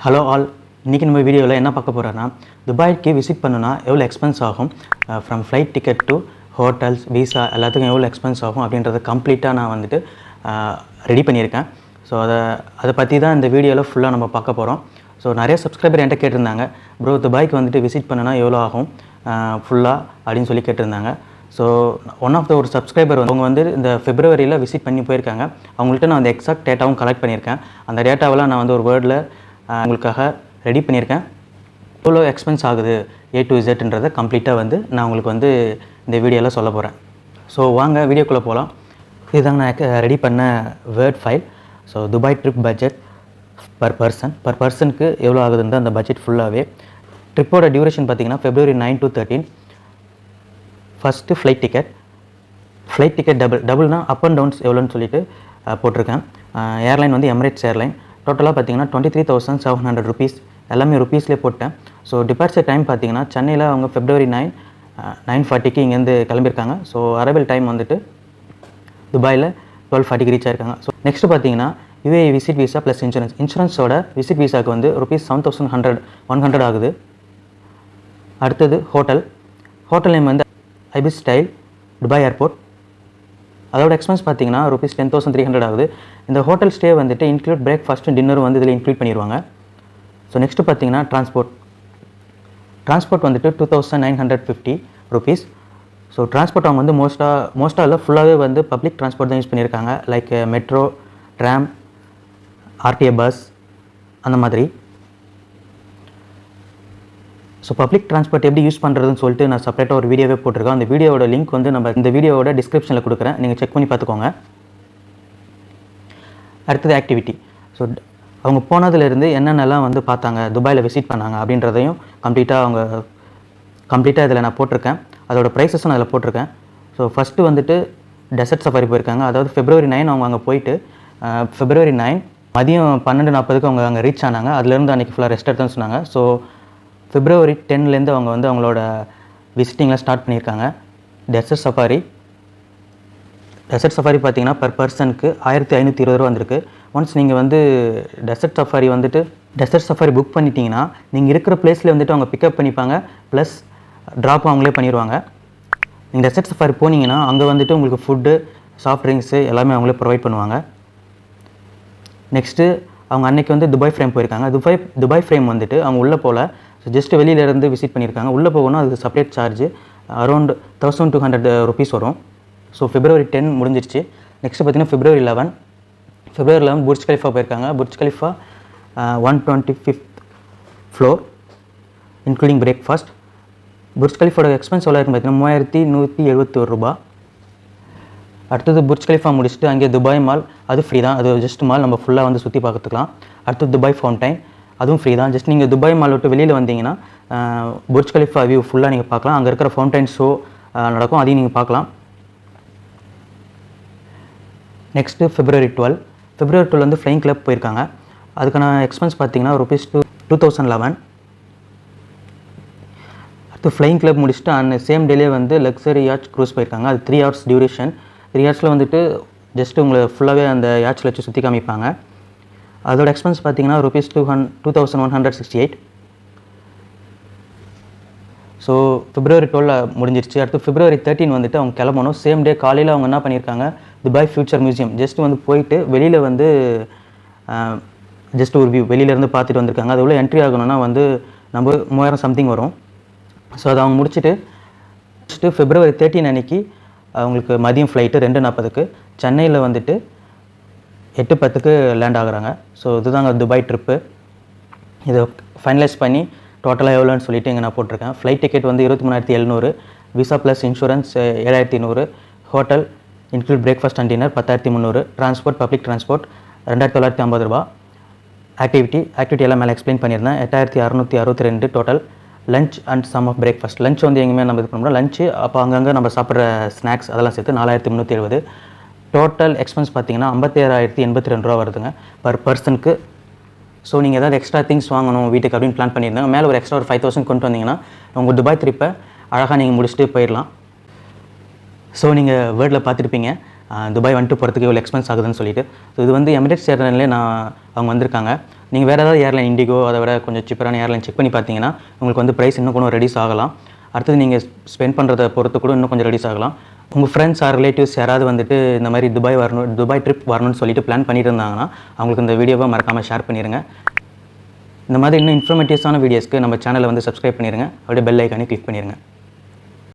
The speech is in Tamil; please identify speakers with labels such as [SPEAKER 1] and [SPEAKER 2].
[SPEAKER 1] ஹலோ ஆல், இன்றைக்கி நம்ம வீடியோவில் என்ன பார்க்க போகிறோன்னா, துபாய்க்கு விசிட் பண்ணுனா எவ்வளோ எக்ஸ்பென்ஸ் ஆகும், from flight ticket to hotels, visa எல்லாத்துக்கும் எவ்வளோ எக்ஸ்பென்ஸ் ஆகும் அப்படின்றத கம்ப்ளீட்டாக நான் வந்துட்டு ரெடி பண்ணியிருக்கேன். ஸோ அதை பற்றி தான் இந்த வீடியோவில் ஃபுல்லாக நம்ம பார்க்க போகிறோம். ஸோ நிறைய சப்ஸ்கிரைபர் என்கிட்ட கேட்டிருந்தாங்க, ப்ரோ துபாய்க்கு வந்துட்டு விசிட் பண்ணுனா எவ்வளோ ஆகும் ஃபுல்லாக அப்படின்னு சொல்லி கேட்டிருந்தாங்க. ஸோ ஒன் ஆஃப் த ஒரு சப்ஸ்கிரைபர் அவங்க வந்து இந்த ஃபெப்ரவரியில் விசிட் பண்ணி போயிருக்காங்க. அவங்கள்ட்ட நான் அந்த எக்ஸாக்ட் டேட்டாவும் கலெக்ட் பண்ணியிருக்கேன். அந்த டேட்டாவெல்லாம் நான் வந்து ஒரு வேர்டில் உங்களுக்காக ரெடி பண்ணியிருக்கேன். எவ்வளோ எக்ஸ்பென்ஸ் ஆகுது A to Zன்றதை கம்ப்ளீட்டாக வந்து நான் உங்களுக்கு வந்து இந்த வீடியோவில் சொல்ல போகிறேன். ஸோ வாங்க வீடியோக்குள்ளே போகலாம். இதுதாங்க நான் ரெடி பண்ண word file. So Dubai trip budget per பர்சனுக்கு எவ்வளோ ஆகுதுன்ற அந்த பட்ஜெட் ஃபுல்லாகவே. ட்ரிப்போட டியூரேஷன் பார்த்திங்கன்னா February 9 to 13. First flight ticket டபுள்னால் அப் அண்ட் டவுன்ஸ் எவ்வளோன்னு சொல்லிட்டு போட்டிருக்கேன். ஏர்லைன் வந்து எமிரேட்ஸ் ஏர்லைன். டோட்டலாக பார்த்தீங்கன்னா 23,700 rupees, எல்லாமே ருப்பீஸ்லேயே போட்டேன். ஸோ டிபார்ச்சர் டைம் பார்த்தீங்கன்னா சென்னையில் அவங்க February 9:40 இங்கேருந்து கிளம்பியிருக்காங்க. ஸோ அரைவல் டைம் வந்துட்டு துபாயில் 12:40 ரீச் ஆயிருக்காங்க. ஸோ நெக்ஸ்ட்டு பார்த்தீங்கன்னா UAE விசிட் விசா ப்ளஸ் இன்சூரன்ஸோட விசிட் விசாவுக்கு வந்து ₹7,100 ஆகுது. அடுத்தது ஹோட்டல் நேம் வந்து ஐபிஸ் ஸ்டைல் துபாய் ஏர்போர்ட். அதோட எக்ஸ்பென்ஸ் பார்த்தீங்கன்னா ₹10,300 ஆகுது. இந்த ஹோட்டல் ஸ்டே வந்துட்டு இன்க்ளூட் பிரேக்ஃபாஸ்ட்டும் டின்னரும் வந்து இதில் இன்க்ளூட் பண்ணிடுவாங்க. ஸோ நெக்ஸ்ட்டு பார்த்தீங்கன்னா ட்ரான்ஸ்போர்ட் வந்துட்டு ₹2,950. ஸோ ட்ரான்ஸ்போர்ட் அவங்க வந்து மோஸ்ட்டாக இல்லை ஃபுல்லாகவே வந்து பப்ளிக் ட்ரான்ஸ்போர்ட் தான் யூஸ் பண்ணியிருக்காங்க. Like metro, tram, RTA bus அந்த மாதிரி. ஸோ பப்ளிக் ட்ரான்ஸ்போர்ட் எப்படி யூஸ் பண்ணுறதுன்னு சொல்லிட்டு நான் செப்பரேட்டாக ஒரு வீடியோவே போட்டிருக்கேன். அந்த வீடியோட லிங்க் வந்து நம்ம இந்த வீடியோவோட டிஸ்கிரிப்ஷனில் கொடுக்குறேன், நீங்கள் செக் பண்ணி பார்த்துக்கோங்க. அடுத்தது ஆக்டிவிட்டி. ஸோ அவங்க போனதுலேருந்து என்னென்னலாம் வந்து பார்த்தாங்க, துபாயில் விசிட் பண்ணாங்க அப்படின்றதையும் கம்ப்ளீட்டாக இதில் நான் போட்டிருக்கேன். அதோட ப்ரைஸஸும் நான் அதில் போட்டிருக்கேன். ஸோ ஃபஸ்ட்டு வந்துட்டு டெசர்ட் சஃபாரி போயிருக்காங்க. அதாவது February 9 அவங்க அங்கே போயிட்டு February 9 மதியம் 12:40 அவங்க அங்கே ரீச் ஆனாங்க. அதுலேருந்து அன்றைக்கி ஃபுல்லாக ரெஸ்ட் எடுத்துன்னு சொன்னாங்க. ஸோ February 10 அவங்க வந்து அவங்களோட விசிட்டிங்லாம் ஸ்டார்ட் பண்ணியிருக்காங்க. டெசர்ட் சஃபாரி பார்த்தீங்கன்னா பர் பர்சனுக்கு ₹1,520 வந்திருக்கு. ஒன்ஸ் நீங்கள் வந்து டெசர்ட் சஃபாரி புக் பண்ணிட்டீங்கன்னா நீங்கள் இருக்கிற பிளேஸில் வந்துட்டு அவங்க பிக்கப் பண்ணிப்பாங்க, ப்ளஸ் ட்ராப் அவங்களே பண்ணிடுவாங்க. நீங்கள் டெசர்ட் சஃபாரி போனீங்கன்னா அங்கே வந்துட்டு உங்களுக்கு ஃபுட்டு, சாஃப்ட் ட்ரிங்க்ஸு எல்லாமே அவங்களே ப்ரொவைட் பண்ணுவாங்க. நெக்ஸ்ட்டு அவங்க அன்றைக்கி வந்து துபாய் ஃப்ரேம் போயிருக்காங்க. துபாய் ஃப்ரேம் வந்துட்டு அவங்க உள்ளே போல், ஸோ ஜஸ்ட் வெளியிலேருந்து விசிட் பண்ணியிருக்காங்க. உள்ளே போகணும், அதுக்கு செப்பரேட் சார்ஜ் அரௌண்ட் ₹1,200 வரும். ஸோ February 10 முடிஞ்சிருச்சு. நெக்ஸ்ட்டு பார்த்தீங்கன்னா February 11 புர்ஜ் கலிஃபா போயிருக்காங்க. Burj Khalifa 125th floor including breakfast. Burj கலிஃபாவோட எக்ஸ்பென்ஸ் எவ்வளோ இருக்குன்னு பார்த்தீங்கன்னா ₹3,171. அடுத்தது புர்ஜ் கலிஃபா முடிச்சுட்டு அங்கே துபாய் மால், அது ஃப்ரீ தான், அது ஜஸ்ட் மால் நம்ம ஃபுல்லாக வந்து சுற்றி பார்த்துக்கலாம். அடுத்தது துபாய் ஃபவுண்டைன், அதுவும் ஃப்ரீ தான். ஜஸ்ட் நீங்கள் துபாய் மால் விட்டு வெளியில் வந்தீங்கன்னா புர்ஜ் கலிஃபா வியூ ஃபுல்லாக நீங்கள் பார்க்கலாம். அங்கே இருக்கிற ஃபவுண்டைன் ஷோ நடக்கும், அதையும் நீங்கள் பார்க்கலாம். நெக்ஸ்ட்டு February 12 வந்து ஃப்ளைங் கிளப் போயிருக்காங்க. அதுக்கான எக்ஸ்பென்ஸ் பார்த்தீங்கன்னா ₹2,011. அடுத்து ஃப்ளைங் கிளப் முடிச்சுட்டு அந்த சேம் டேலே வந்து லக்ஸரி யாட்ச் க்ரூஸ் போயிருக்காங்க. அது 3 hours டியூரேஷன். 3 ஹவர்ஸில் வந்துட்டு ஜஸ்ட்டு உங்களை ஃபுல்லாகவே அந்த யாட்சில் வச்சு சுற்றி காமிப்பாங்க. அதோட எக்ஸ்பென்ஸ் பார்த்தீங்கன்னா ₹2,168. ஸோ February 12 முடிஞ்சிருச்சு. அடுத்து February 13 வந்துட்டு அவங்க கிளம்பணும். சேம் டே காலையில் அவங்க என்ன பண்ணியிருக்காங்க, துபாய் ஃபியூச்சர் மியூசியம் ஜஸ்ட் வந்து போயிட்டு வெளியில் வந்து ஜஸ்ட் ஒரு வியூ வெளியிலேருந்து பார்த்துட்டு வந்திருக்காங்க. அது உள்ள என்ட்ரி ஆகணும்னா வந்து நம்ம 3000 சம்திங் வரும். ஸோ அதை அவங்க முடிச்சுட்டு February 13 அன்றைக்கி அவங்களுக்கு மதியம் ஃப்ளைட்டு 2:40 சென்னையில் வந்துட்டு 8:10 லேண்ட் ஆகுறாங்க. ஸோ இதுதாங்க துபாய் ட்ரிப்பு. இதை ஃபைனலைஸ் பண்ணி டோட்டலாக எவ்வளோன்னு சொல்லிட்டு இங்கே நான் போட்டிருக்கேன். ஃப்ளைட் டிக்கெட் வந்து 23,700, visa plus insurance 7,100, hotel include breakfast and dinner 10,300, transport public transport ₹2,950. Activity எல்லாம் மேலே எக்ஸ்பிளைன் பண்ணியிருந்தேன். 8,662 total. Lunch and some of breakfast. Lunch வந்து எங்கேயுமே நம்ம இது பண்ணோம்னா லஞ்சு அப்போ அங்கங்கே நம்ம சாப்பிட்ற ஸ்நாக்ஸ் அதெல்லாம் சேர்த்து 4,370. டோட்டல் எக்ஸ்பென்ஸ் பார்த்தீங்கன்னா ₹56,082 வருதுங்க பர் பர்சனுக்கு. ஸோ நீங்கள் ஏதாவது எக்ஸ்ட்ரா திங்ஸ் வாங்கணும் வீட்டுக்கு அப்படின்னு பிளான் பண்ணியிருந்தாங்க, மேலே ஒரு எக்ஸ்ட்ரா ஒரு 5,000 கொண்டு வந்தீங்கன்னா உங்கள் துபாய் ட்ரிப்பை அழகாக நீங்கள் முடிச்சுட்டு போயிடலாம். ஸோ நீங்கள் வேர்டில் பார்த்துருப்பீங்க துபாய் வந்துட்டு போகிறதுக்கு எவ்வளோ எக்ஸ்பென்ஸ் ஆகுதுன்னு சொல்லிட்டு. ஸோ இது வந்து எமிரேட்ஸ் ஏர்லைன்லேயே அவங்க வந்திருக்காங்க. நீங்கள் வேறு ஏதாவது ஏர்லைன் இண்டிகோ அதை விட கொஞ்சம் சீப்பரான ஏர்லைன் செக் பண்ணி பார்த்தீங்கன்னா உங்களுக்கு வந்து ப்ரைஸ் இன்னும் கொஞ்சம் ரெடியூஸ் ஆகலாம். அடுத்தது நீங்கள் ஸ்பெண்ட் பண்ணுறத பொறுத்து கூட இன்னும் கொஞ்சம் ரெடியூஸ் ஆகலாம். உங்கள் ஃப்ரெண்ட்ஸ் ஆர் ரிலேட்டிவ்ஸ் யாராவது வந்துட்டு இந்த மாதிரி துபாய் ட்ரிப் வரணும்னு சொல்லிட்டு பிளான் பண்ணிட்டு இருந்தாங்கன்னா அவங்களுக்கு இந்த வீடியோவை மறக்காமல் ஷேர் பண்ணிடுங்க. இந்த மாதிரி இன்னும் இன்ஃபர்மேட்டிவ்ஸான வீடியோஸ்க்கு நம்ம சேனலை வந்து சப்ஸ்கிரைப் பண்ணிடுங்க. அப்படியே பெல் ஐக்கானே கிளிக் பண்ணிடுங்க.